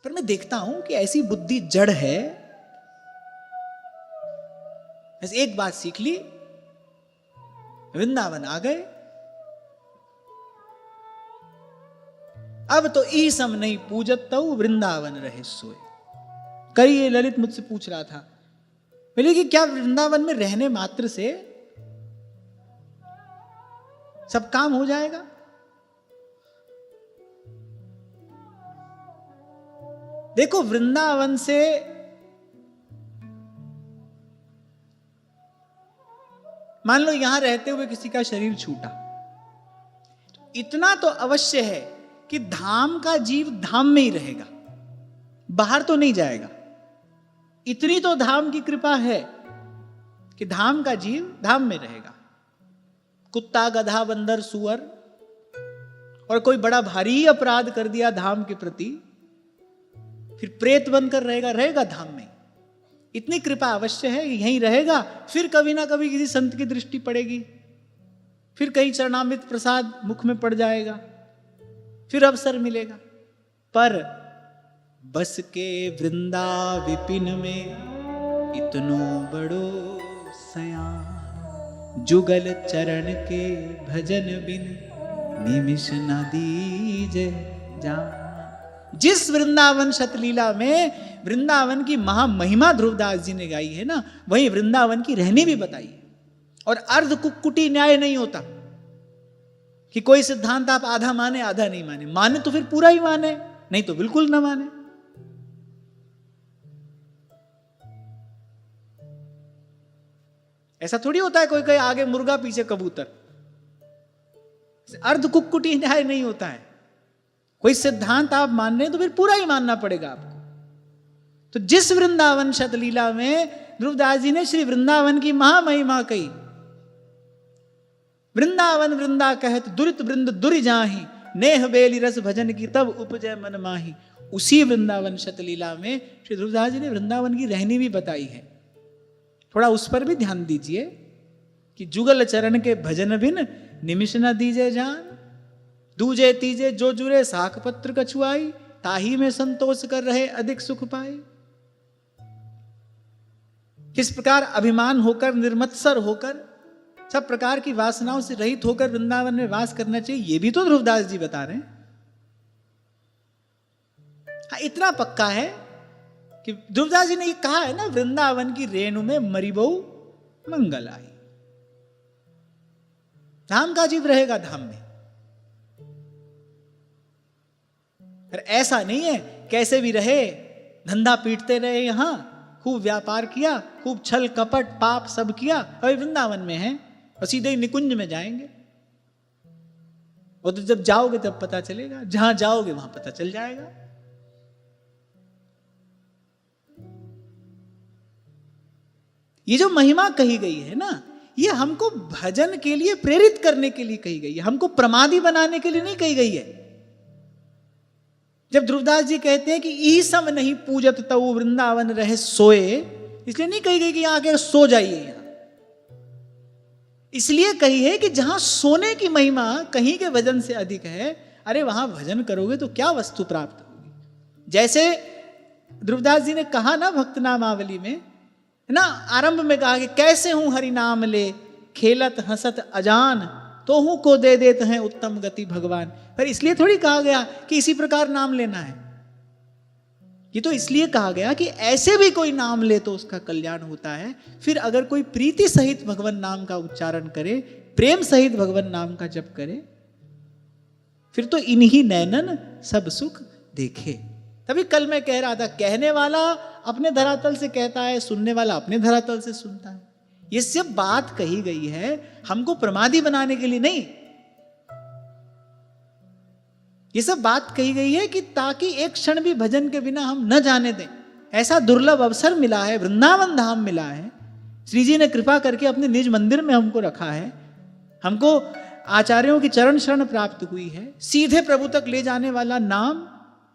पर मैं देखता हूं कि ऐसी बुद्धि जड़ है। बस एक बात सीख ली, वृंदावन आ गए, अब तो ईसम नहीं पूजत तऊ वृंदावन रहे सोए। कल ये ललित मुझसे पूछ रहा था, बोले कि क्या वृंदावन में रहने मात्र से सब काम हो जाएगा? देखो, वृंदावन से मान लो यहां रहते हुए किसी का शरीर छूटा, इतना तो अवश्य है कि धाम का जीव धाम में ही रहेगा, बाहर तो नहीं जाएगा। इतनी तो धाम की कृपा है कि धाम का जीव धाम में रहेगा। कुत्ता, गधा, बंदर, सुअर और कोई बड़ा भारी अपराध कर दिया धाम के प्रति, फिर प्रेत बनकर रहेगा धाम में। इतनी कृपा अवश्य है, यहीं रहेगा। फिर कभी ना कभी किसी संत की दृष्टि पड़ेगी, फिर कहीं चरणामृत प्रसाद मुख में पड़ जाएगा, फिर अवसर मिलेगा। पर बस के वृंदा विपिन में इतनो बड़ो सयान, जुगल चरण के भजन बिन निमिष न दीजे जान। जिस वृंदावन शतलीला में वृंदावन की महामहिमा ध्रुवदास जी ने गाई है ना, वही वृंदावन की रहनी भी बताई है। और अर्ध कुक्कुटी न्याय नहीं होता कि कोई सिद्धांत आप आधा माने आधा नहीं माने। माने तो फिर पूरा ही माने, नहीं तो बिल्कुल ना माने। ऐसा थोड़ी होता है कोई कहे आगे मुर्गा पीछे कबूतर। अर्ध कुक्कुटी न्याय नहीं होता है। कोई सिद्धांत आप मान रहे हैं तो फिर पूरा ही मानना पड़ेगा आपको। तो जिस वृंदावन शतलीला में ध्रुवदास जी ने श्री वृंदावन की महामहिमा कही, वृंदावन वृंदा कहत दुरित वृंद दुरि जाहि, नेह बेली रस भजन की तब उपजय मन माही। उसी वृंदावन शतलीला में श्री ध्रुवदास जी ने वृंदावन की रहनी भी बताई है। थोड़ा उस पर भी ध्यान दीजिए कि जुगल चरण के भजन बिन निमिष न दीजे जान, दूजे तीजे जो जुरे साख पत्र कछुआई, ताही में संतोष कर रहे अधिक सुख पाए। किस प्रकार अभिमान होकर, निर्मत्सर होकर, सब प्रकार की वासनाओं से रहित होकर वृंदावन में वास करना चाहिए, ये भी तो ध्रुवदास जी बता रहे हैं। हाँ, इतना पक्का है कि ध्रुवदास जी ने ये कहा है ना, वृंदावन की रेणु में मरिबहु मंगल आई। धाम का जीव रहेगा धाम में। पर ऐसा नहीं है कैसे भी रहे, धंधा पीटते रहे, यहां खूब व्यापार किया, खूब छल कपट पाप सब किया, अभी वृंदावन में है और सीधे ही निकुंज में जाएंगे। और तो जब जाओगे तब पता चलेगा, जहां जाओगे वहां पता चल जाएगा। ये जो महिमा कही गई है ना, ये हमको भजन के लिए प्रेरित करने के लिए कही गई है, हमको प्रमादी बनाने के लिए नहीं कही गई है। जब ध्रुवदास जी कहते हैं कि ईसम नहीं पूजत तऊ वृंदावन रहे सोए, इसलिए नहीं कही गई कि यहां आके सो जाइए। यहां इसलिए कही है कि जहां सोने की महिमा कहीं के भजन से अधिक है, अरे वहां भजन करोगे तो क्या वस्तु प्राप्त होगी। जैसे ध्रुवदास जी ने कहा ना भक्त नामावली में, है ना, आरंभ में कहा कि कैसे हूं हरि नाम ले, खेलत हंसत अजान, तो हूं को दे देते हैं उत्तम गति भगवान। पर इसलिए थोड़ी कहा गया कि इसी प्रकार नाम लेना है, ये तो इसलिए कहा गया कि ऐसे भी कोई नाम ले तो उसका कल्याण होता है। फिर अगर कोई प्रीति सहित भगवान नाम का उच्चारण करे, प्रेम सहित भगवान नाम का जप करे, फिर तो इन्हीं नैनन सब सुख देखे। तभी कल मैं कह रहा था, कहने वाला अपने धरातल से कहता है, सुनने वाला अपने धरातल से सुनता है। ये सब बात कही गई है हमको प्रमादी बनाने के लिए नहीं, ये सब बात कही गई है कि ताकि एक क्षण भी भजन के बिना हम न जाने दें। ऐसा दुर्लभ अवसर मिला है, वृंदावन धाम मिला है, श्री जी ने कृपा करके अपने निज मंदिर में हमको रखा है, हमको आचार्यों की चरण शरण प्राप्त हुई है, सीधे प्रभु तक ले जाने वाला नाम,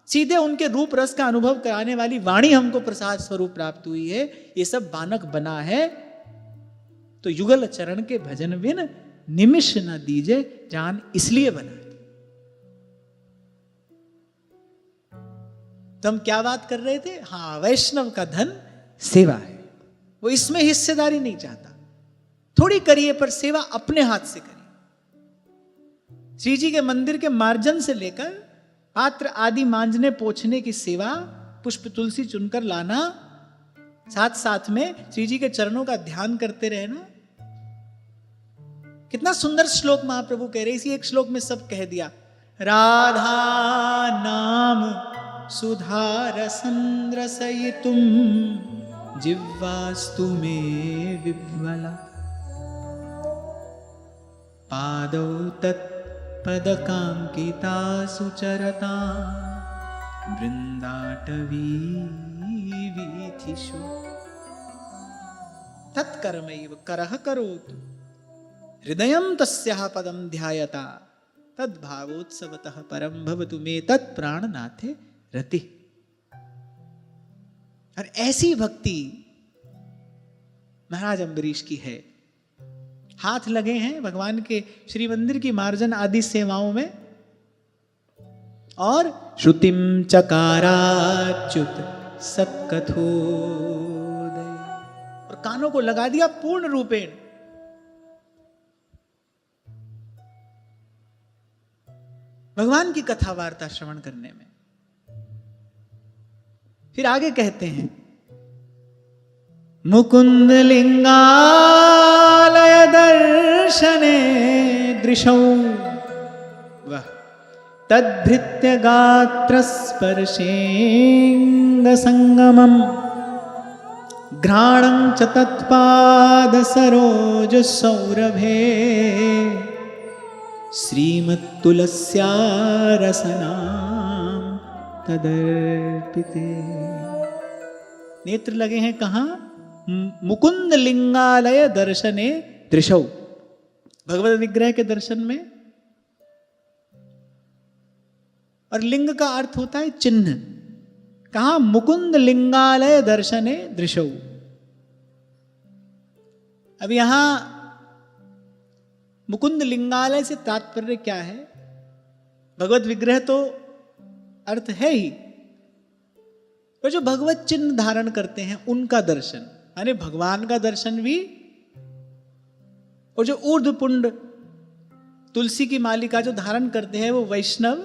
सीधे उनके रूप रस का अनुभव कराने वाली वाणी हमको प्रसाद स्वरूप प्राप्त हुई है। ये सब बानक बना है तो युगल चरण के भजन बिन निमिष न दीजे जान, इसलिए बना। तो हम क्या बात कर रहे थे? हाँ, वैष्णव का धन सेवा है, वो इसमें हिस्सेदारी नहीं चाहता। थोड़ी करिए पर सेवा अपने हाथ से करिए। श्री जी के मंदिर के मार्जन से लेकर पात्र आदि मांजने पोछने की सेवा, पुष्प तुलसी चुनकर लाना, साथ साथ में श्री जी के चरणों का ध्यान करते रहना। कितना सुंदर श्लोक महाप्रभु कह रहे, इसी एक श्लोक में सब कह दिया। राधा नाम सुधा रसं रसयितुम जिह्वास्तु मे विह्वला, पादौ तत्पदकांकिता सुचरता वृंदाटवी वीथिषु। तत्कर्मैव करः करोतु हृदयं तस्याः पदं ध्यायता तद्भावोत्सवतः परं भवतु मे तत्प्राणनाथे रति। और ऐसी भक्ति महाराज अम्बरीश की है। हाथ लगे हैं भगवान के श्री मंदिर की मार्जन आदि सेवाओं में, और श्रुतिम चकाराच्युत सत्कथोदय, और कानों को लगा दिया पूर्ण रूपेण। भगवान की कथा वार्ता श्रवण करने में। फिर आगे कहते हैं, मुकुंद लिंगालय दर्शने दृशौ, वाह, तद्भृत्य गात्र स्पर्शेंग संगमम घ्राणं च तत्पाद सरोज सौरभे श्रीमत्तुलस्या रसनाम तदर्पिते। नेत्र लगे हैं कहाँ? मुकुंद लिंगालय दर्शने दृशौ, भगवत विग्रह के दर्शन में। और लिंग का अर्थ होता है चिन्ह। कहाँ? मुकुंद लिंगालय दर्शने दृशौ। अब यहां मुकुंद लिंगालय से तात्पर्य क्या है? भगवत विग्रह तो अर्थ है ही, पर जो भगवत चिन्ह धारण करते हैं उनका दर्शन, यानी भगवान का दर्शन भी, और जो ऊर्ध्वपुंड तुलसी की मालिका जो धारण करते हैं वो वैष्णव,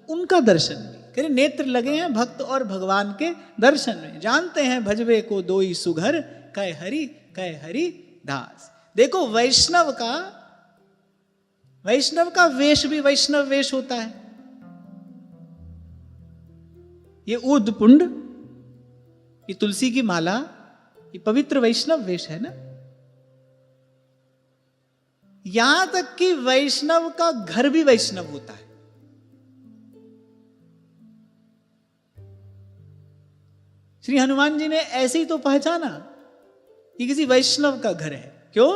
उनका दर्शन भी। कह नेत्र लगे हैं भक्त और भगवान के दर्शन में। जानते हैं भजवे को दोई सुघर, कह हरि दास। देखो वैष्णव का वेश भी वैष्णव वेश होता है। ये ऊर्ध्वपुंड, ये तुलसी की माला, ये पवित्र वैष्णव वेश है ना। यहां तक कि वैष्णव का घर भी वैष्णव होता है। श्री हनुमान जी ने ऐसे ही तो पहचाना कि किसी वैष्णव का घर है। क्यों?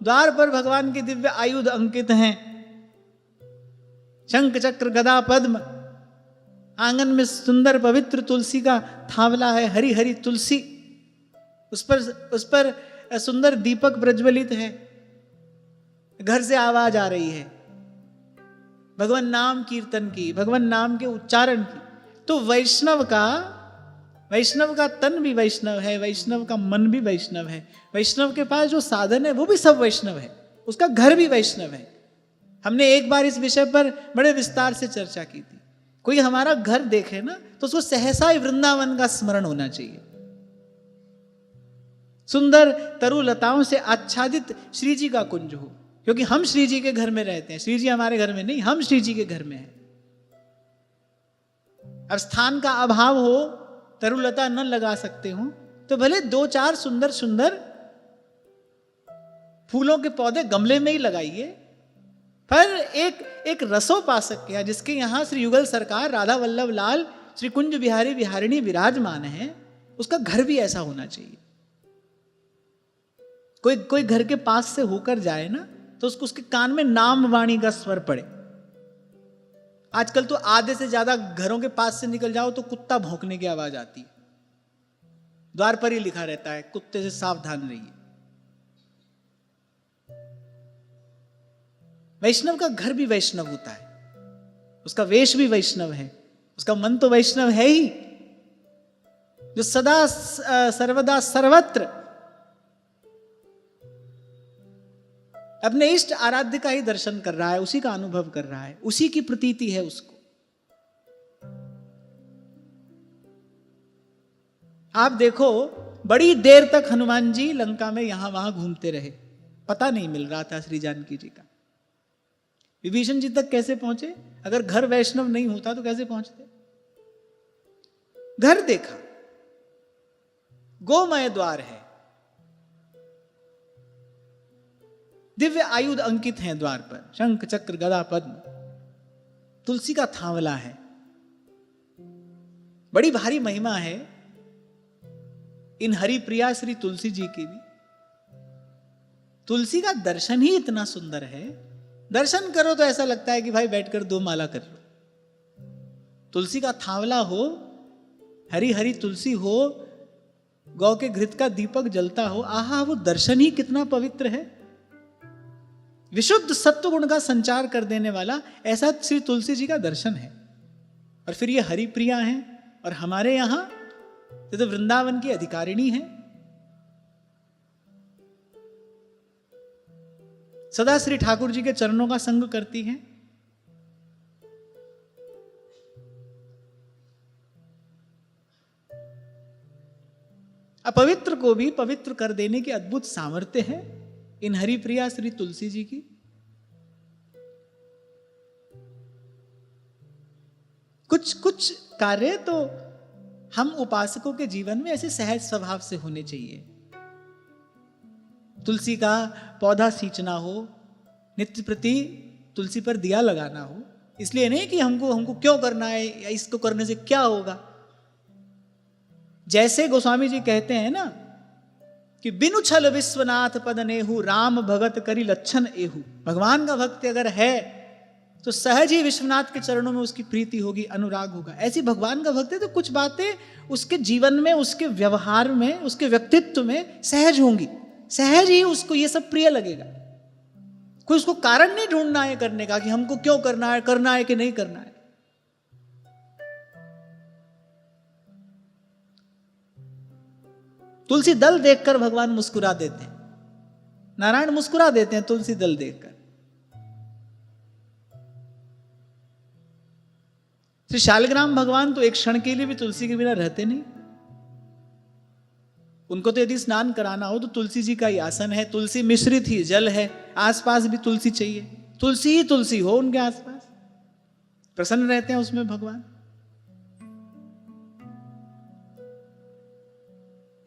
द्वार पर भगवान के दिव्य आयुध अंकित हैं, शंख चक्र गदा पद्म, आंगन में सुंदर पवित्र तुलसी का थावला है, हरी हरी तुलसी, उस पर सुंदर दीपक प्रज्वलित है, घर से आवाज आ रही है भगवान नाम कीर्तन की, भगवान नाम के उच्चारण की। तो वैष्णव का तन भी वैष्णव है, वैष्णव का मन भी वैष्णव है, वैष्णव के पास जो साधन है वो भी सब वैष्णव है, उसका घर भी वैष्णव है। हमने एक बार इस विषय पर बड़े विस्तार से चर्चा की थी। कोई हमारा घर देखे ना तो उसको सहसा ही वृंदावन का स्मरण होना चाहिए। सुंदर तरु लताओं से आच्छादित श्री जी का कुंज हो, क्योंकि हम श्री जी के घर में रहते हैं। श्री जी हमारे घर में नहीं, हम श्री जी के घर में हैं। अब स्थान का अभाव हो, तरुलता न लगा सकते हो, तो भले 2-4 सुंदर सुंदर फूलों के पौधे गमले में ही लगाइए, पर एक रसोपासक के जिसके यहाँ श्री युगल सरकार राधा वल्लभ लाल श्री कुंज बिहारी बिहारिणी विराजमान है, उसका घर भी ऐसा होना चाहिए। कोई घर के पास से होकर जाए ना तो उसके कान में नाम वाणी का स्वर पड़े। आजकल तो आधे से ज्यादा घरों के पास से निकल जाओ तो कुत्ता भौंकने की आवाज आती है। द्वार पर ही लिखा रहता है, कुत्ते से सावधान रहिए। वैष्णव का घर भी वैष्णव होता है, उसका वेश भी वैष्णव है, उसका मन तो वैष्णव है ही, जो सदा सर्वदा सर्वत्र अपने इष्ट आराध्य का ही दर्शन कर रहा है, उसी का अनुभव कर रहा है, उसी की प्रतीति है उसको। आप देखो बड़ी देर तक हनुमान जी लंका में यहां वहां घूमते रहे, पता नहीं मिल रहा था श्री जानकी जी का। विभीषण जी तक कैसे पहुंचे? अगर घर वैष्णव नहीं होता तो कैसे पहुंचते? घर देखा, गोमय द्वार है, दिव्य आयुध अंकित हैं द्वार पर, शंख चक्र गदा पद्म, तुलसी का थांवला है। बड़ी भारी महिमा है इन हरिप्रिया श्री तुलसी जी की भी। तुलसी का दर्शन ही इतना सुंदर है, दर्शन करो तो ऐसा लगता है कि भाई बैठकर 2 माला कर लो। तुलसी का थांवला हो, हरी हरी तुलसी हो, गौ के घृत का दीपक जलता हो, आहा वो दर्शन ही कितना पवित्र है। विशुद्ध सत्व गुण का संचार कर देने वाला ऐसा श्री तुलसी जी का दर्शन है। और फिर ये हरिप्रिया हैं, और हमारे यहां तो वृंदावन की अधिकारिणी है। सदा श्री ठाकुर जी के चरणों का संग करती हैं। अपवित्र को भी पवित्र कर देने की अद्भुत सामर्थ्य है इन हरिप्रिया श्री तुलसी जी की। कुछ कुछ कार्य तो हम उपासकों के जीवन में ऐसे सहज स्वभाव से होने चाहिए। तुलसी का पौधा सींचना हो, नित्य प्रति तुलसी पर दिया लगाना हो, इसलिए नहीं कि हमको क्यों करना है या इसको करने से क्या होगा। जैसे गोस्वामी जी कहते हैं ना कि बिनु छल विश्वनाथ पद नेहु, राम भगत करी लक्षण एहु। भगवान का भक्त अगर है तो सहज ही विश्वनाथ के चरणों में उसकी प्रीति होगी, अनुराग होगा। ऐसी भगवान का भक्त है तो कुछ बातें उसके जीवन में, उसके व्यवहार में, उसके व्यक्तित्व में सहज होंगी, सहज ही उसको ये सब प्रिय लगेगा। कोई उसको कारण नहीं ढूंढना है करने का कि हमको क्यों करना है कि नहीं करना है। तुलसी दल देखकर भगवान मुस्कुरा देते हैं, नारायण मुस्कुरा देते हैं तुलसी दल देखकर। श्री शालग्राम भगवान तो एक क्षण के लिए भी तुलसी के बिना रहते नहीं। उनको तो यदि स्नान कराना हो तो तुलसी जी का ही आसन है, तुलसी मिश्रित ही जल है, आसपास भी तुलसी चाहिए, तुलसी ही तुलसी हो उनके आसपास, प्रसन्न रहते हैं उसमें भगवान।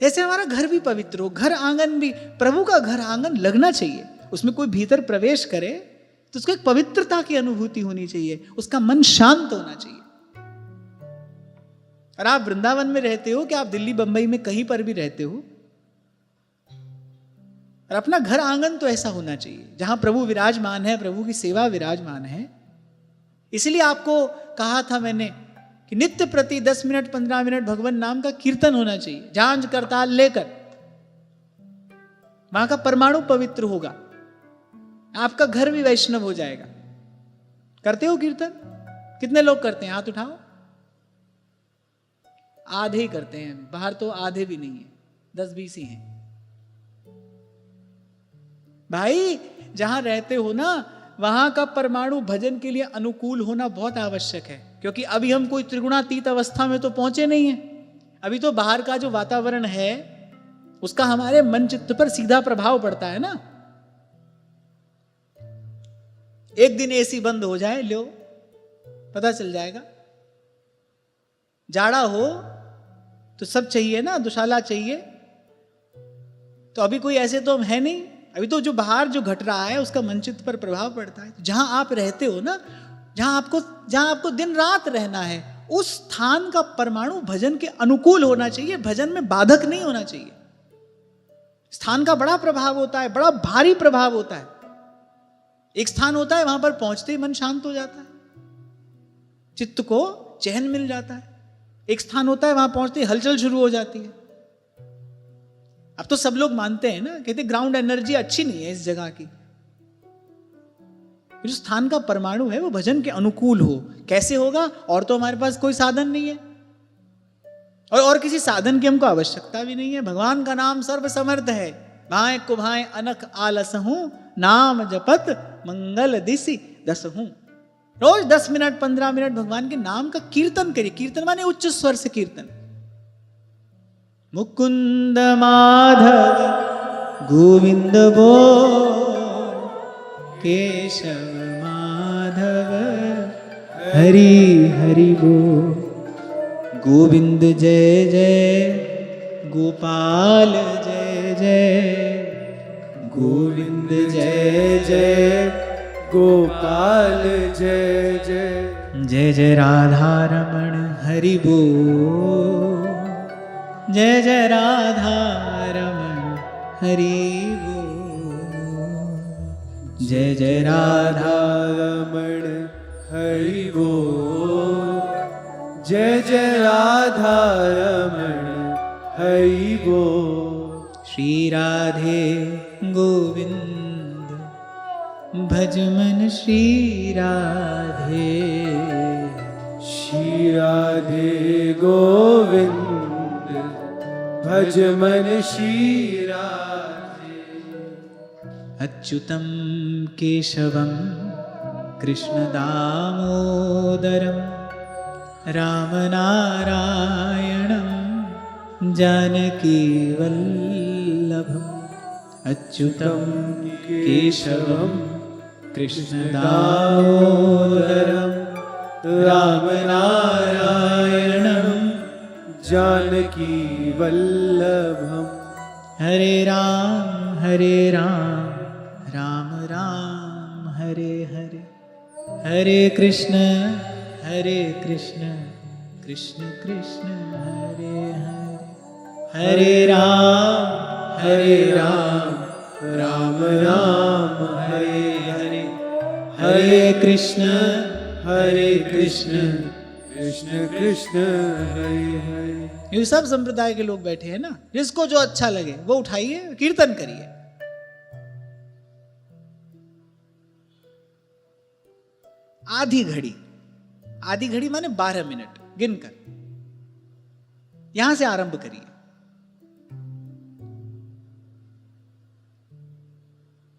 ऐसे हमारा घर भी पवित्र हो, घर आंगन भी, प्रभु का घर आंगन लगना चाहिए। उसमें कोई भीतर प्रवेश करे तो उसको एक पवित्रता की अनुभूति होनी चाहिए, उसका मन शांत होना चाहिए। और आप वृंदावन में रहते हो कि आप दिल्ली बंबई में कहीं पर भी रहते हो, और अपना घर आंगन तो ऐसा होना चाहिए जहां प्रभु विराजमान है, प्रभु की सेवा विराजमान है। इसलिए आपको कहा था मैंने कि नित्य प्रति 10 मिनट 15 मिनट भगवान नाम का कीर्तन होना चाहिए, झांझ करताल लेकर। वहां का परमाणु पवित्र होगा, आपका घर भी वैष्णव हो जाएगा। करते हो कीर्तन? कितने लोग करते हैं? हाथ उठाओ। आधे ही करते हैं, बाहर तो आधे भी नहीं है, 10-20 ही हैं। भाई जहां रहते हो ना, वहां का परमाणु भजन के लिए अनुकूल होना बहुत आवश्यक है, क्योंकि अभी हम कोई त्रिगुणातीत अवस्था में तो पहुंचे नहीं है। अभी तो बाहर का जो वातावरण है उसका हमारे मन चित्त पर सीधा प्रभाव पड़ता है ना। एक दिन एसी बंद हो जाए, लो पता चल जाएगा। जाड़ा हो तो सब चाहिए ना, दुशाला चाहिए। तो अभी कोई ऐसे तो है नहीं, अभी तो जो बाहर जो घट रहा है उसका मन चित्त पर प्रभाव पड़ता है। जहां आप रहते हो ना, जहां आपको दिन रात रहना है, उस स्थान का परमाणु भजन के अनुकूल होना चाहिए, भजन में बाधक नहीं होना चाहिए। स्थान का बड़ा प्रभाव होता है, बड़ा भारी प्रभाव होता है। एक स्थान होता है वहां पर पहुंचते ही मन शांत हो जाता है, चित्त को चैन मिल जाता है। एक स्थान होता है वहां पहुंचते ही हलचल शुरू हो जाती है। अब तो सब लोग मानते हैं ना, कहते ग्राउंड एनर्जी अच्छी नहीं है इस जगह की। जो स्थान का परमाणु है वो भजन के अनुकूल हो, कैसे होगा? और तो हमारे पास कोई साधन नहीं है। और किसी साधन की हमको आवश्यकता भी नहीं है। भगवान का नाम सर्वसमर्थ है। भाए कुभाए अनख आलस हूं, नाम जपत मंगल दिसि दस हूं। रोज 10 मिनट 15 मिनट भगवान के नाम का कीर्तन करिए। कीर्तन माने उच्च स्वर से कीर्तन। मुकुंद माधव गोविंद बोल, केशव माधव हरि हरि बोल। गोविंद जय जय, गोपाल जय जय, गोविंद जय जय, गोपाल जय जय। जय जय राधा रमण हरि बोल, जय जय राधा रमण हरि बोल, जय जय राधा रमण हरि बोल, जय जय राधा रमण हरि बोल। श्री राधे गोविंद भज मन श्री राधे, श्री राधे गोविंद भज मन श्री राधे। अच्युतं केशवं कृष्ण दामोदरं राम नारायणं जानकी वल्लभम्। अच्युतं केशवं कृष्ण दामोदरं राम नारायणं जानकी वल्लभम्। हरे राम राम राम हरे हरे, हरे कृष्ण कृष्ण कृष्ण हरे हरे, हरे राम राम राम हरे हरे, हरे कृष्ण कृष्ण कृष्ण हरे हरे। ये सब संप्रदाय के लोग बैठे हैं ना, जिसको जो अच्छा लगे वो उठाइए, कीर्तन करिए। आधी घड़ी माने 12 मिनट गिनकर यहां से आरंभ करिए।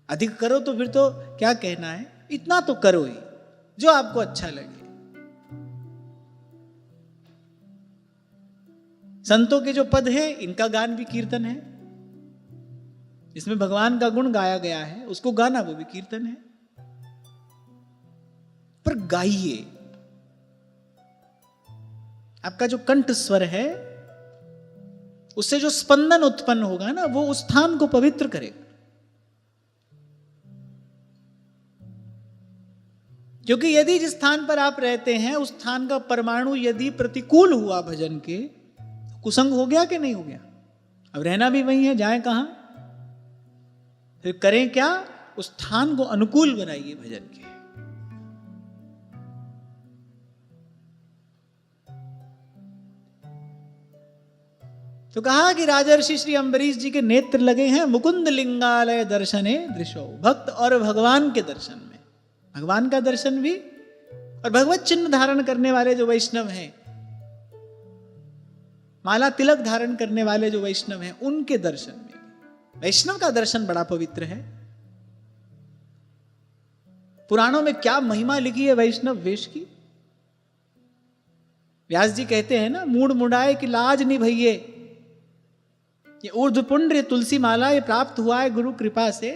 अधिक करो तो फिर तो क्या कहना है, इतना तो करो ही जो आपको अच्छा लगे। संतों के जो पद है इनका गान भी कीर्तन है, इसमें भगवान का गुण गाया गया है, उसको गाना वो भी कीर्तन है। पर गाइए, आपका जो कंठ स्वर है उससे जो स्पंदन उत्पन्न होगा ना, वो उस स्थान को पवित्र करेगा। क्योंकि यदि जिस स्थान पर आप रहते हैं उस स्थान का परमाणु यदि प्रतिकूल हुआ भजन के, कुसंग हो गया कि नहीं हो गया? अब रहना भी वही है, जाएं कहां? फिर करें क्या? उस स्थान को अनुकूल बनाइए भजन के। तो कहा कि राजर्षि श्री अम्बरीश जी के नेत्र लगे हैं मुकुंद लिंगालय दर्शने दृशो, भक्त और भगवान के दर्शन में, भगवान का दर्शन भी और भगवत चिन्ह धारण करने वाले जो वैष्णव हैं, माला तिलक धारण करने वाले जो वैष्णव हैं, उनके दर्शन में। वैष्णव का दर्शन बड़ा पवित्र है। पुराणों में क्या महिमा लिखी है वैष्णव वेश की। व्यास जी कहते हैं ना, मूड मुड़ाए की लाज निभइये, ये ऊर्ध्वपुंड ये तुलसी माला ये प्राप्त हुआ है गुरु कृपा से।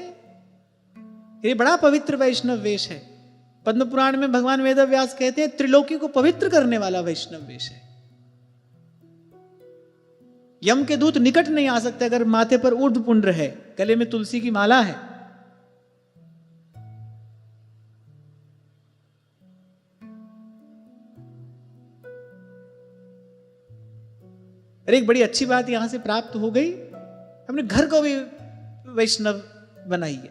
ये बड़ा पवित्र वैष्णव वेश है। पद्म पुराण में भगवान वेद व्यास कहते हैं त्रिलोकी को पवित्र करने वाला वैष्णव वेश है। यम के दूत निकट नहीं आ सकते अगर माथे पर ऊर्ध्वपुंड है, गले में तुलसी की माला है। और एक बड़ी अच्छी बात यहां से प्राप्त हो गई, अपने घर को भी वैष्णव बनाइए,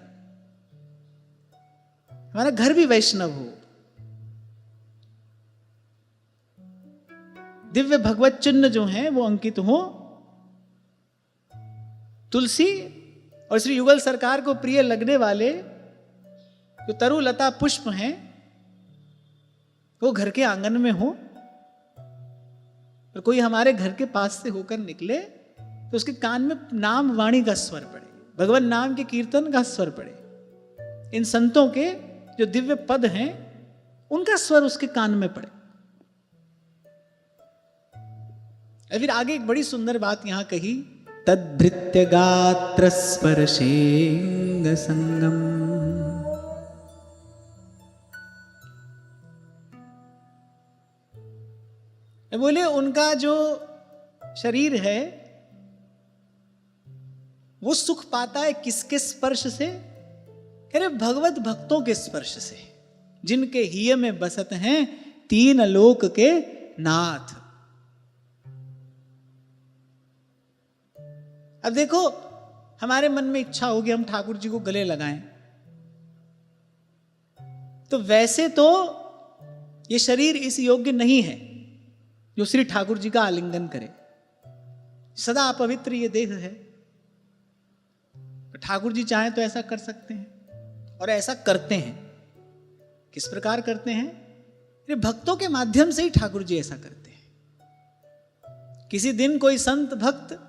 हमारा घर भी वैष्णव हो। दिव्य भगवत चिन्ह जो हैं वो अंकित हो। तुलसी और श्री युगल सरकार को प्रिय लगने वाले जो तरु लता पुष्प हैं वो घर के आंगन में हो। और कोई हमारे घर के पास से होकर निकले तो उसके कान में नाम वाणी का स्वर पड़े, भगवान नाम के कीर्तन का स्वर पड़े, इन संतों के जो दिव्य पद हैं उनका स्वर उसके कान में पड़े। और फिर आगे एक बड़ी सुंदर बात यहां कही, तद्भृत्य गात्र स्पर्शेंग संगम। बोले उनका जो शरीर है वो सुख पाता है किसके स्पर्श से? कह रहे भगवत भक्तों के स्पर्श से, जिनके हिय में बसत हैं तीन लोक के नाथ। अब देखो, हमारे मन में इच्छा होगी हम ठाकुर जी को गले लगाएं, तो वैसे तो ये शरीर इस योग्य नहीं है जो श्री ठाकुर जी का आलिंगन करे। सदा अपवित्र ये देह है। ठाकुर जी चाहें तो ऐसा कर सकते हैं और ऐसा करते हैं। किस प्रकार करते हैं? ये भक्तों के माध्यम से ही ठाकुर जी ऐसा करते हैं। किसी दिन कोई संत भक्त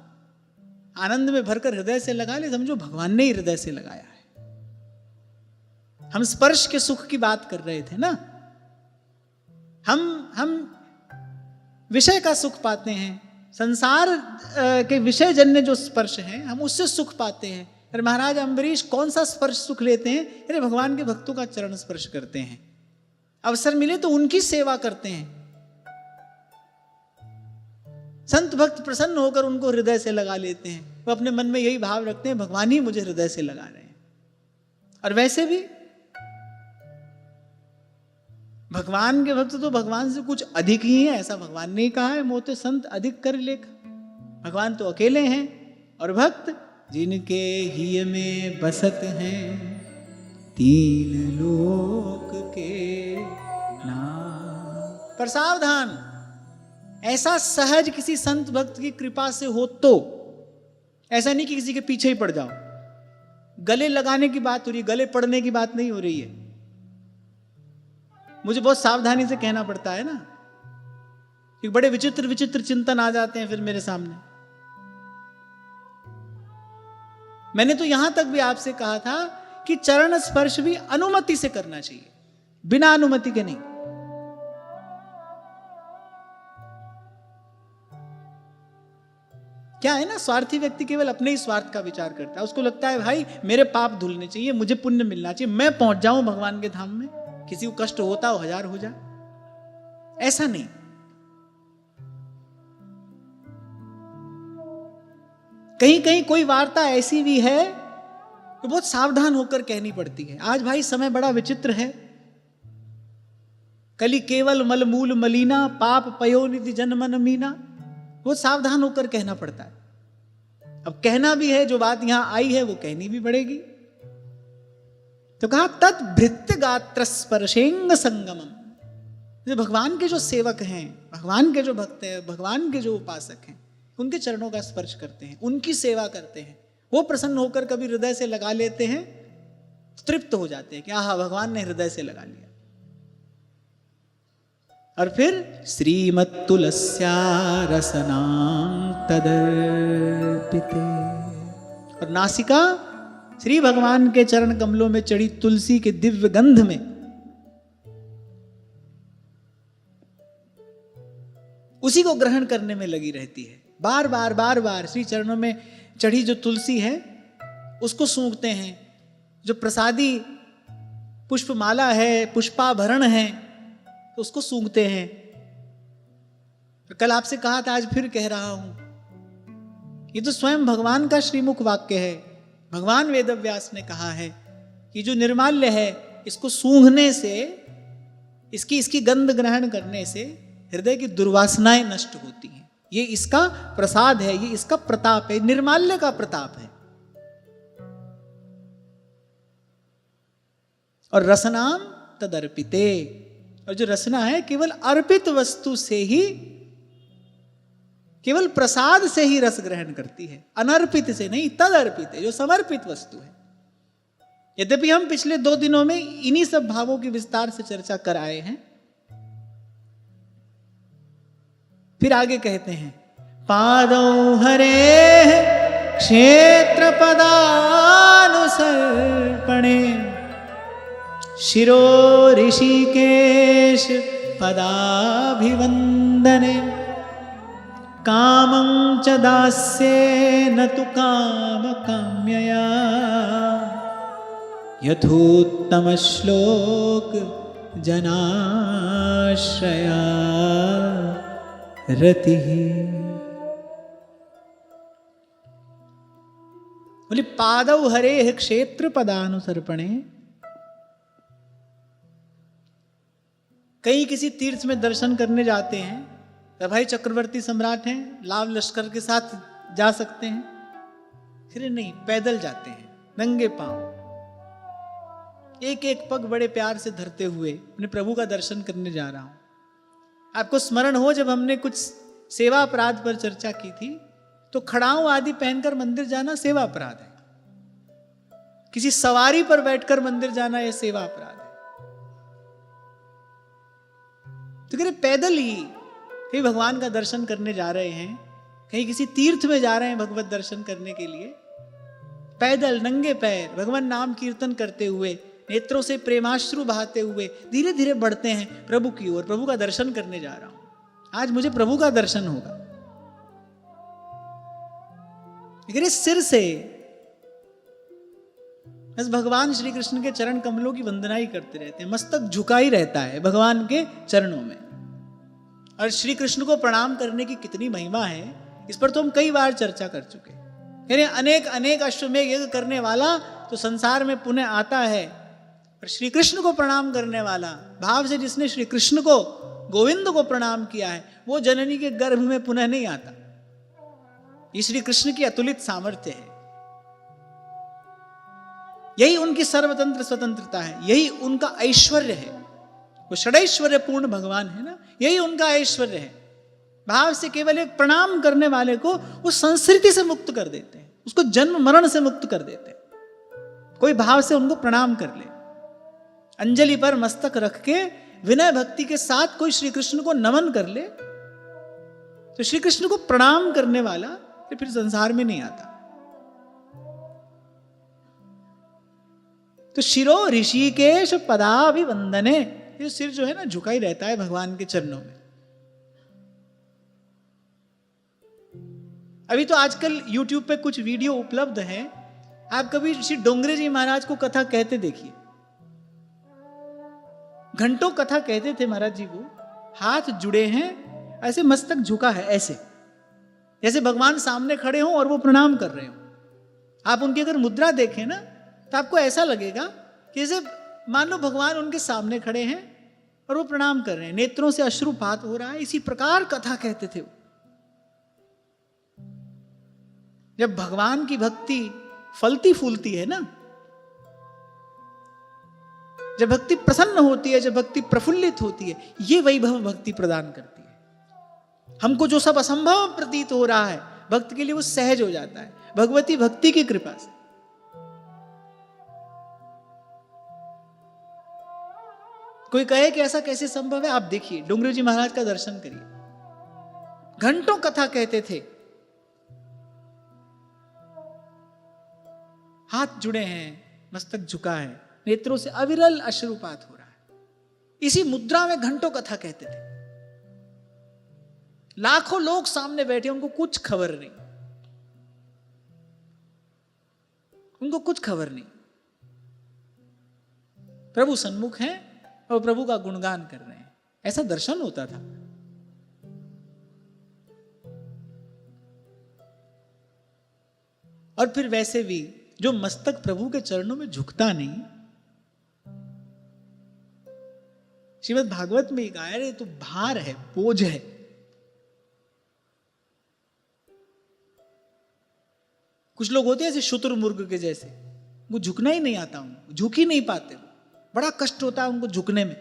आनंद में भरकर हृदय से लगा ले, समझो भगवान ने ही हृदय से लगाया है। हम स्पर्श के सुख की बात कर रहे थे ना, हम विषय का सुख पाते हैं, संसार के विषय जन्य जो स्पर्श है हम उससे सुख पाते हैं। अरे महाराज अम्बरीश कौन सा स्पर्श सुख लेते हैं? अरे भगवान के भक्तों का चरण स्पर्श करते हैं, अवसर मिले तो उनकी सेवा करते हैं। संत भक्त प्रसन्न होकर उनको हृदय से लगा लेते हैं, वो अपने मन में यही भाव रखते हैं भगवान ही मुझे हृदय से लगा रहे हैं। और वैसे भी भगवान के भक्त तो भगवान से कुछ अधिक ही है, ऐसा भगवान ने कहा है, मोते संत अधिक कर लेख। भगवान तो अकेले हैं और भक्त जिनके हिय में बसत हैं तीन लोक के नाम। पर सावधान, ऐसा सहज किसी संत भक्त की कृपा से हो तो, ऐसा नहीं कि किसी के पीछे ही पड़ जाओ। गले लगाने की बात हो रही है, गले पड़ने की बात नहीं हो रही है। मुझे बहुत सावधानी से कहना पड़ता है ना, कि बड़े विचित्र विचित्र चिंतन आ जाते हैं फिर मेरे सामने। मैंने तो यहां तक भी आपसे कहा था कि चरण स्पर्श भी अनुमति से करना चाहिए, बिना अनुमति के नहीं। क्या है ना, स्वार्थी व्यक्ति केवल अपने ही स्वार्थ का विचार करता है। उसको लगता है भाई मेरे पाप धुलने चाहिए, मुझे पुण्य मिलना चाहिए, मैं पहुंच जाऊं भगवान के धाम में, किसी को कष्ट होता हो 1000 हो जाए। ऐसा नहीं। कहीं कहीं कोई वार्ता ऐसी भी है तो बहुत सावधान होकर कहनी पड़ती है। आज भाई समय बड़ा विचित्र है। कली केवल मलमूल मलीना, पाप पयोनिधि जन्मन मीना। बहुत सावधान होकर कहना पड़ता है। अब कहना भी है, जो बात यहां आई है वो कहनी भी पड़ेगी। तो कहा तत् भृत्य गात्र स्पर्शेंग संगमम। भगवान के जो सेवक हैं, भगवान के जो भक्त हैं, भगवान के जो उपासक हैं, उनके चरणों का स्पर्श करते हैं, उनकी सेवा करते हैं, वो प्रसन्न होकर कभी हृदय से लगा लेते हैं, तृप्त हो जाते हैं कि आहा भगवान ने हृदय से लगा लिया। और फिर श्रीमत्तुलस्या रसनां तदर्पिते। और नासिका श्री भगवान के चरण कमलों में चढ़ी तुलसी के दिव्य गंध में उसी को ग्रहण करने में लगी रहती है। बार बार श्री चरणों में चढ़ी जो तुलसी है उसको सूंघते हैं। जो प्रसादी पुष्पमाला है, पुष्पाभरण है, तो उसको सूंघते हैं। कल आपसे कहा था, आज फिर कह रहा हूं, ये तो स्वयं भगवान का श्रीमुख वाक्य है। भगवान वेदव्यास ने कहा है कि जो निर्माल्य है इसको सूंघने से, इसकी गंध ग्रहण करने से हृदय की दुर्वासनाएं नष्ट होती हैं। ये इसका प्रसाद है, ये इसका प्रताप है, निर्माल्य का प्रताप है। और रसनाम तदर्पिते। और जो रसना है केवल अर्पित वस्तु से ही, केवल प्रसाद से ही रस ग्रहण करती है, अनर्पित से नहीं। तदर्पित है जो समर्पित वस्तु है। यद्यपि हम पिछले 2 दिनों में इन्हीं सब भावों की विस्तार से चर्चा कर आए हैं, फिर आगे कहते हैं, पादौ हरे क्षेत्र पदानुसर्पणे शिरो ऋषिकेश पदाभिवंदने कामं च दास्येन तु काम काम्यया यथोत्तम श्लोक जनाश्रया रतिः। बोले पादौ हरे क्षेत्र पदानुसर्पणे। कई किसी तीर्थ में दर्शन करने जाते हैं तो भाई चक्रवर्ती सम्राट हैं, लाव लश्कर के साथ जा सकते हैं, फिर नहीं, पैदल जाते हैं नंगे पांव, एक एक पग बड़े प्यार से धरते हुए अपने प्रभु का दर्शन करने जा रहा हूं। आपको स्मरण हो जब हमने कुछ सेवा अपराध पर चर्चा की थी, तो खड़ाऊं आदि पहनकर मंदिर जाना सेवा अपराध है, किसी सवारी पर बैठकर मंदिर जाना यह सेवा अपराध है। तो कह रहे पैदल ही कहीं भगवान का दर्शन करने जा रहे हैं, कहीं किसी तीर्थ में जा रहे हैं भगवत दर्शन करने के लिए, पैदल नंगे पैर भगवान नाम कीर्तन करते हुए, नेत्रों से प्रेमाश्रु बहाते हुए धीरे धीरे बढ़ते हैं प्रभु की ओर। प्रभु का दर्शन करने जा रहा हूं, आज मुझे प्रभु का दर्शन होगा। लेकिन इस सिर से बस भगवान श्री कृष्ण के चरण कमलों की वंदना ही करते रहते हैं, मस्तक झुका ही रहता है भगवान के चरणों में। और श्री कृष्ण को प्रणाम करने की कितनी महिमा है, इस पर तो हम कई बार चर्चा कर चुके। यानी अनेक अनेक अश्वमेध यज्ञ करने वाला तो संसार में पुनः आता है, पर श्री कृष्ण को प्रणाम करने वाला, भाव से जिसने श्री कृष्ण को, गोविंद को प्रणाम किया है, वो जननी के गर्भ में पुनः नहीं आता। ये श्री कृष्ण की अतुलित सामर्थ्य है, यही उनकी सर्वतंत्र स्वतंत्रता है, यही उनका ऐश्वर्य है। वो षडैश्वर्य पूर्ण भगवान है ना, यही उनका ऐश्वर्य है। भाव से केवल एक प्रणाम करने वाले को वो संस्कृति से मुक्त कर देते हैं, उसको जन्म मरण से मुक्त कर देते हैं। कोई भाव से उनको प्रणाम कर ले, अंजलि पर मस्तक रख के विनय भक्ति के साथ कोई श्री कृष्ण को नमन कर ले, तो श्री कृष्ण को प्रणाम करने वाला फिर संसार में नहीं आता। तो शिरो ऋषिकेश पदाभिवंदने, ये सिर जो है ना झुका ही रहता है भगवान के चरणों में। अभी तो आजकल YouTube पे कुछ वीडियो उपलब्ध है, आप कभी श्री डोंगरे जी महाराज को कथा कहते देखिए। घंटों कथा कहते थे महाराज जी, वो हाथ जुड़े हैं, ऐसे मस्तक झुका है, ऐसे जैसे भगवान सामने खड़े हों और वो प्रणाम कर रहे हो। आप उनकी अगर मुद्रा देखें ना तो आपको ऐसा लगेगा कि जैसे मान लो भगवान उनके सामने खड़े हैं और वो प्रणाम कर रहे हैं, नेत्रों से अश्रुपात हो रहा है। इसी प्रकार कथा कहते थे वो। जब भगवान की भक्ति फलती फूलती है ना, जब भक्ति प्रसन्न होती है, जब भक्ति प्रफुल्लित होती है, ये वैभव भक्ति प्रदान करती है। हमको जो सब असंभव प्रतीत हो रहा है, भक्त के लिए वो सहज हो जाता है भगवती भक्ति की कृपा से। कोई कहे कि ऐसा कैसे संभव है, आप देखिए डोंगरे जी महाराज का दर्शन करिए। घंटों कथा कहते थे, हाथ जुड़े हैं, मस्तक झुका है, नेत्रों से अविरल अश्रुपात हो रहा है। इसी मुद्रा में घंटों कथा कहते थे। लाखों लोग सामने बैठे, उनको कुछ खबर नहीं, उनको कुछ खबर नहीं। प्रभु सन्मुख हैं और प्रभु का गुणगान कर रहे हैं। ऐसा दर्शन होता था। और फिर वैसे भी जो मस्तक प्रभु के चरणों में झुकता नहीं, श्रीमद् भागवत में एक आया, तो भार है, बोझ है। कुछ लोग होते हैं ऐसे शुतुरमुर्ग के जैसे, वो झुकना ही नहीं आता, उनको झुक ही नहीं पाते, बड़ा कष्ट होता है उनको झुकने में।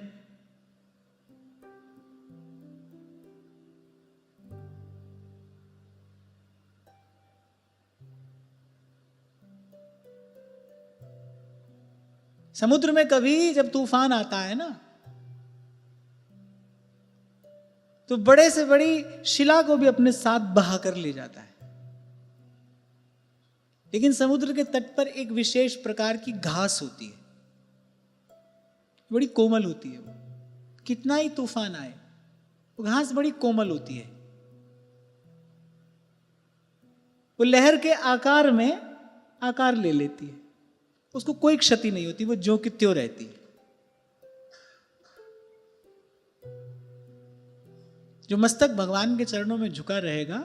समुद्र में कभी जब तूफान आता है ना, तो बड़े से बड़ी शिला को भी अपने साथ बहा कर ले जाता है। लेकिन समुद्र के तट पर एक विशेष प्रकार की घास होती है, बड़ी कोमल होती है। वो कितना ही तूफान आए, वो घास बड़ी कोमल होती है। वो लहर के आकार में आकार ले लेती है, उसको कोई क्षति नहीं होती, वो ज्यों की त्यों रहती है। जो मस्तक भगवान के चरणों में झुका रहेगा,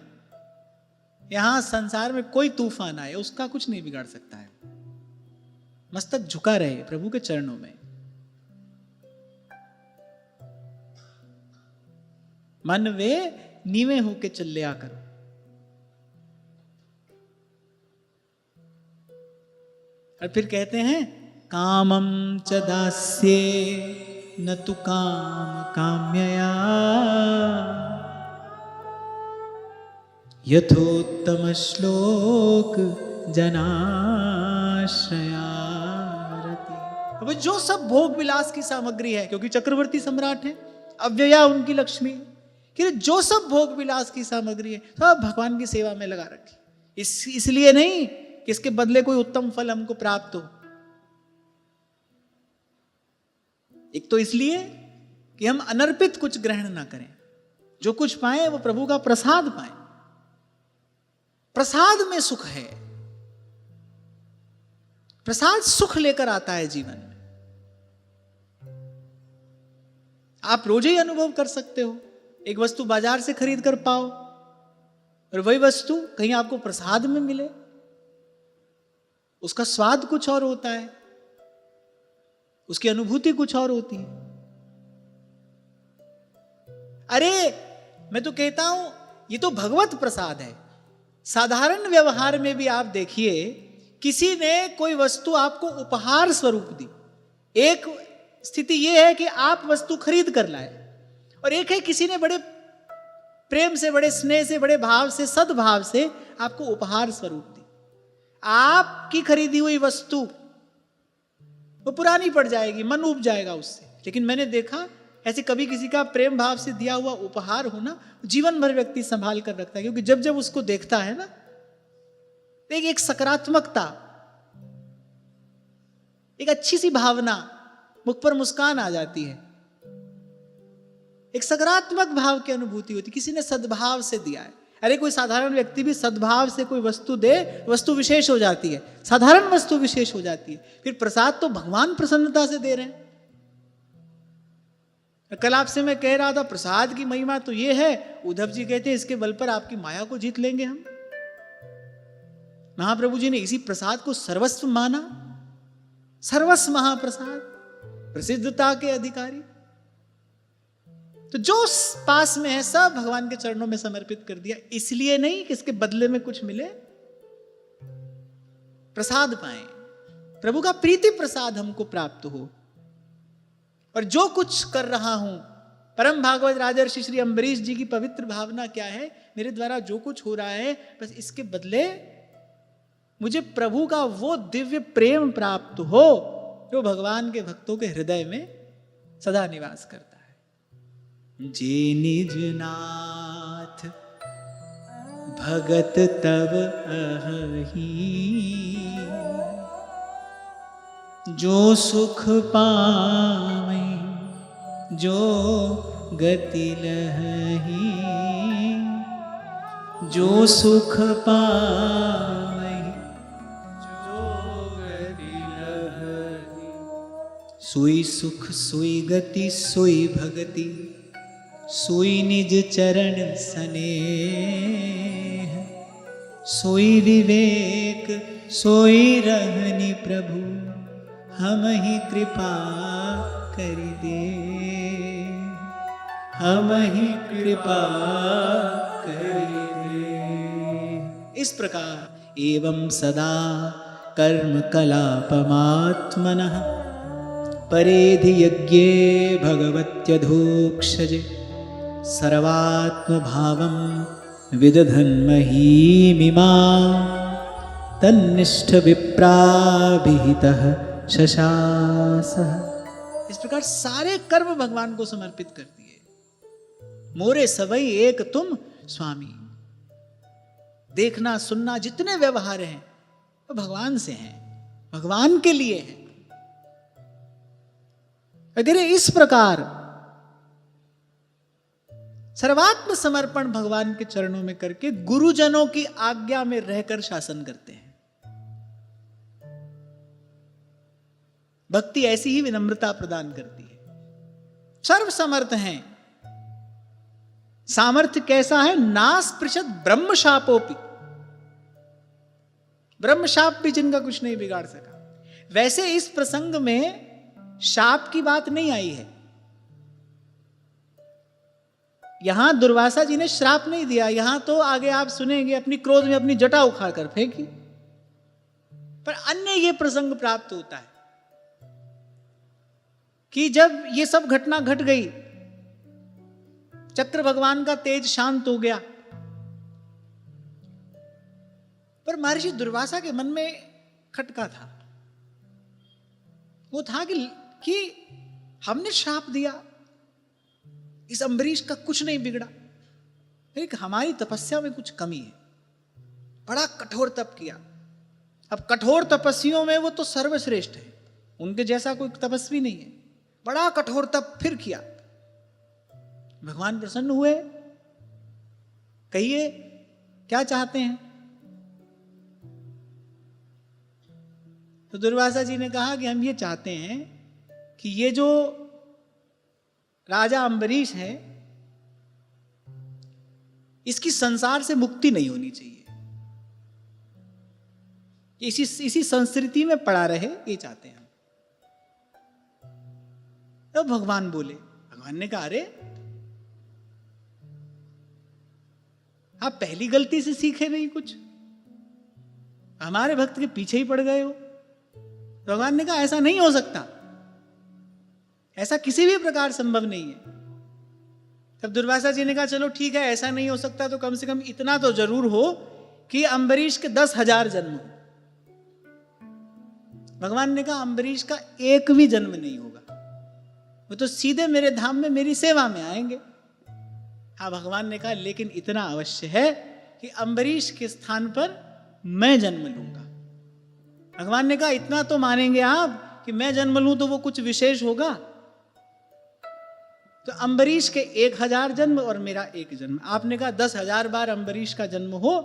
यहां संसार में कोई तूफान आए उसका कुछ नहीं बिगाड़ सकता है। मस्तक झुका रहे प्रभु के चरणों में। मन वे नीवे होके चल लिया करो। और फिर कहते हैं कामम च दास्ये न तु काम काम्यया यथोत्तम श्लोक जनाश्रयारति। अब जो सब भोग विलास की सामग्री है, क्योंकि चक्रवर्ती सम्राट है, अव्यया उनकी लक्ष्मी, कि जो सब भोग विलास की सामग्री है सब भगवान की सेवा में लगा रखी। इसलिए नहीं कि इसके बदले कोई उत्तम फल हमको प्राप्त हो। एक तो इसलिए कि हम अनर्पित कुछ ग्रहण ना करें, जो कुछ पाए वो प्रभु का प्रसाद पाए। प्रसाद में सुख है, प्रसाद सुख लेकर आता है जीवन में। आप रोज ही अनुभव कर सकते हो, एक वस्तु बाजार से खरीद कर पाओ और वही वस्तु कहीं आपको प्रसाद में मिले, उसका स्वाद कुछ और होता है, उसकी अनुभूति कुछ और होती है। अरे मैं तो कहता हूं ये तो भगवत प्रसाद है। साधारण व्यवहार में भी आप देखिए, किसी ने कोई वस्तु आपको उपहार स्वरूप दी। एक स्थिति यह है कि आप वस्तु खरीद कर लाए, और एक है किसी ने बड़े प्रेम से, बड़े स्नेह से, बड़े भाव से, सद्भाव से आपको उपहार स्वरूप दी। आपकी खरीदी हुई वस्तु वो पुरानी पड़ जाएगी, मन उब जाएगा उससे। लेकिन मैंने देखा ऐसे कभी किसी का प्रेम भाव से दिया हुआ उपहार हो ना, जीवन भर व्यक्ति संभाल कर रखता है, क्योंकि जब जब उसको देखता है ना, एक सकारात्मकता, एक अच्छी सी भावना, मुख पर मुस्कान आ जाती है, एक सकारात्मक भाव की अनुभूति होती। किसी ने सद्भाव से दिया है। अरे कोई साधारण व्यक्ति भी सद्भाव से कोई वस्तु दे, वस्तु विशेष हो जाती है, साधारण वस्तु विशेष हो जाती है। फिर प्रसाद तो भगवान प्रसन्नता से दे रहे हैं। कल आपसे मैं कह रहा था प्रसाद की महिमा तो ये है, उद्धव जी कहते हैं इसके बल पर आपकी माया को जीत लेंगे हम। महाप्रभु जी ने इसी प्रसाद को सर्वस्व माना, सर्वस्व महाप्रसाद, प्रसिद्धता के अधिकारी। तो जो पास में है सब भगवान के चरणों में समर्पित कर दिया, इसलिए नहीं कि इसके बदले में कुछ मिले, प्रसाद पाए, प्रभु का प्रीति प्रसाद हमको प्राप्त हो। और जो कुछ कर रहा हूं, परम भागवत राजर्षि श्री अम्बरीश जी की पवित्र भावना क्या है, मेरे द्वारा जो कुछ हो रहा है बस इसके बदले मुझे प्रभु का वो दिव्य प्रेम प्राप्त हो जो भगवान के भक्तों के हृदय में सदा निवास करता है। जे निज नाथ भगत तब अहि, जो सुख पावे जो गति लहि, जो सुख पावे जो गति लहि, सोई सुख सोई गति सोई भगति, सोई निज चरण स्नेह, सोई विवेक सोई रहनि प्रभु, हम ही कृपा कर दे, हम ही कृपा कर दे। इस प्रकार एवं सदा कर्म कलापमात्मनः परेधि यज्ञे भगवत्यधोक्षजे, सर्वात्म भावं विदधन्महीमिमा, तन्निष्ठ विप्राभिहितः शशासः। इस प्रकार सारे कर्म भगवान को समर्पित कर दिए। मोरे सबई एक तुम स्वामी। देखना सुनना जितने व्यवहार हैं वो भगवान से हैं, भगवान के लिए हैं। अगर इस प्रकार सर्वात्म समर्पण भगवान के चरणों में करके गुरुजनों की आज्ञा में रहकर शासन करते हैं, भक्ति ऐसी ही विनम्रता प्रदान करती है। सर्व समर्थ हैं। सामर्थ्य कैसा है? नास्पृशत ब्रह्म शापोपि। ब्रह्म शाप भी जिनका कुछ नहीं बिगाड़ सका। वैसे इस प्रसंग में शाप की बात नहीं आई है। यहां दुर्वासा जी ने श्राप नहीं दिया। यहां तो आगे आप सुनेंगे अपनी क्रोध में अपनी जटा उखाड़ कर फेंकी। पर अन्य ये प्रसंग प्राप्त होता है कि जब ये सब घटना घट गई, चक्र भगवान का तेज शांत हो गया, पर महर्षि दुर्वासा के मन में खटका था। वो था कि हमने श्राप दिया, इस अम्बरीश का कुछ नहीं बिगड़ा, एक हमारी तपस्या में कुछ कमी है। बड़ा कठोर तप किया। अब कठोर तपस्वियों में वो तो सर्वश्रेष्ठ है, उनके जैसा कोई तपस्वी नहीं है। बड़ा कठोर तप फिर किया। भगवान प्रसन्न हुए। कहिए क्या चाहते हैं? तो दुर्वासा जी ने कहा कि हम ये चाहते हैं कि ये जो राजा अम्बरीश है, इसकी संसार से मुक्ति नहीं होनी चाहिए, इसी संस्कृति में पड़ा रहे, ये चाहते हैं हम। तो भगवान बोले, भगवान ने कहा अरे आप पहली गलती से सीखे नहीं कुछ, हमारे भक्त के पीछे ही पड़ गए हो। भगवान ने कहा ऐसा नहीं हो सकता, ऐसा किसी भी प्रकार संभव नहीं है। तब दुर्वासा जी ने कहा चलो ठीक है, ऐसा नहीं हो सकता तो कम से कम इतना तो जरूर हो कि अम्बरीश के 10,000 जन्म हो। भगवान ने कहा अम्बरीश का एक भी जन्म नहीं होगा, वो तो सीधे मेरे धाम में मेरी सेवा में आएंगे। हाँ, भगवान ने कहा लेकिन इतना अवश्य है कि अम्बरीश के स्थान पर मैं जन्म लूंगा। भगवान ने कहा इतना तो मानेंगे आप कि मैं जन्म लूं तो वो कुछ विशेष होगा? तो अम्बरीश के 1,000 जन्म और मेरा एक जन्म, आपने कहा 10,000 बार अम्बरीश का जन्म हो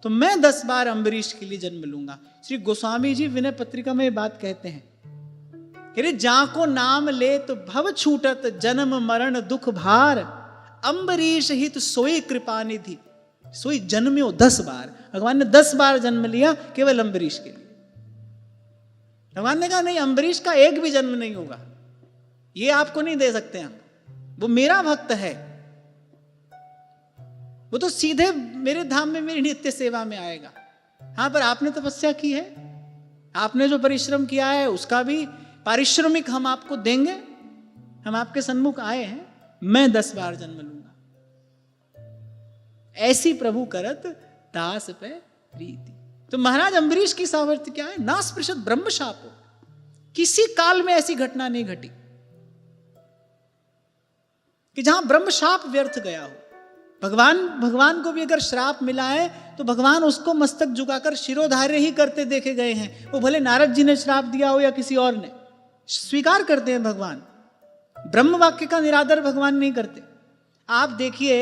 तो मैं 10 बार अम्बरीश के लिए जन्म लूंगा। श्री गोस्वामी जी विनय पत्रिका में ये बात कहते हैं, अरे जाको नाम ले तो भव छूटत जन्म मरण दुख भार, अम्बरीश हित सोई कृपा निधि। सोई जन्म्यो 10 बार। भगवान ने 10 बार जन्म लिया केवल अम्बरीश के लिए। भगवान ने कहा नहीं, अम्बरीश का एक भी जन्म नहीं होगा, ये आपको नहीं दे सकते हम, वो मेरा भक्त है, वो तो सीधे मेरे धाम में मेरी नित्य सेवा में आएगा। हाँ, पर आपने तपस्या की है, आपने जो परिश्रम किया है उसका भी पारिश्रमिक हम आपको देंगे। हम आपके सन्मुख आए हैं, मैं 10 बार जन्म लूंगा। ऐसी प्रभु करत दास पे प्रीति। तो महाराज अम्बरीश की सामर्थ्य क्या है? नास्पृशत ब्रह्म शापो। किसी काल में ऐसी घटना नहीं घटी कि जहां ब्रह्म शाप व्यर्थ गया हो। भगवान को भी अगर श्राप मिला है तो भगवान उसको मस्तक झुकाकर शिरोधार्य ही करते देखे गए हैं। वो भले नारद जी ने श्राप दिया हो या किसी और ने, स्वीकार करते हैं भगवान। ब्रह्म वाक्य का निरादर भगवान नहीं करते। आप देखिए,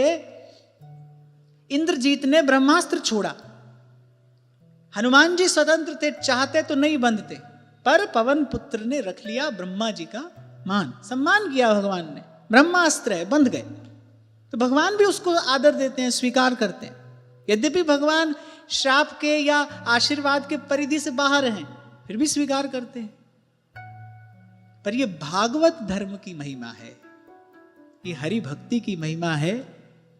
इंद्रजीत ने ब्रह्मास्त्र छोड़ा, हनुमान जी स्वतंत्र थे, चाहते तो नहीं बंधते, पर पवन पुत्र ने रख लिया ब्रह्मा जी का मान, सम्मान किया भगवान ने। ब्रह्मास्त्र है, बंध गए। तो भगवान भी उसको आदर देते हैं, स्वीकार करते हैं। यद्यपि भगवान श्राप के या आशीर्वाद के परिधि से बाहर हैं, फिर भी स्वीकार करते हैं। पर यह भागवत धर्म की महिमा है, ये हरि भक्ति की महिमा है।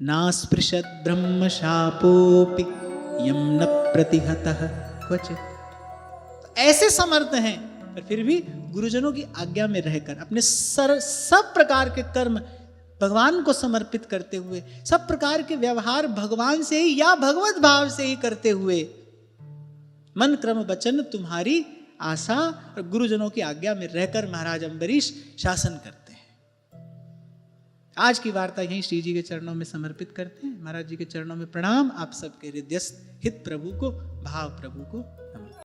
नास्पृशत ब्रह्म शापोपि यम न प्रतिहतः क्वचित्। ऐसे समर्थ हैं, पर फिर भी गुरुजनों की आज्ञा में रहकर अपने सब प्रकार के कर्म भगवान को समर्पित करते हुए, सब प्रकार के व्यवहार भगवान से ही या भगवत भाव से ही करते हुए, मन क्रम वचन तुम्हारी आशा और गुरुजनों की आज्ञा में रहकर महाराज अम्बरीश शासन करते हैं। आज की वार्ता यहीं श्री जी के चरणों में समर्पित करते हैं। महाराज जी के चरणों में प्रणाम। आप सबके हृदयस्थ हित प्रभु को, भाव प्रभु को नमः।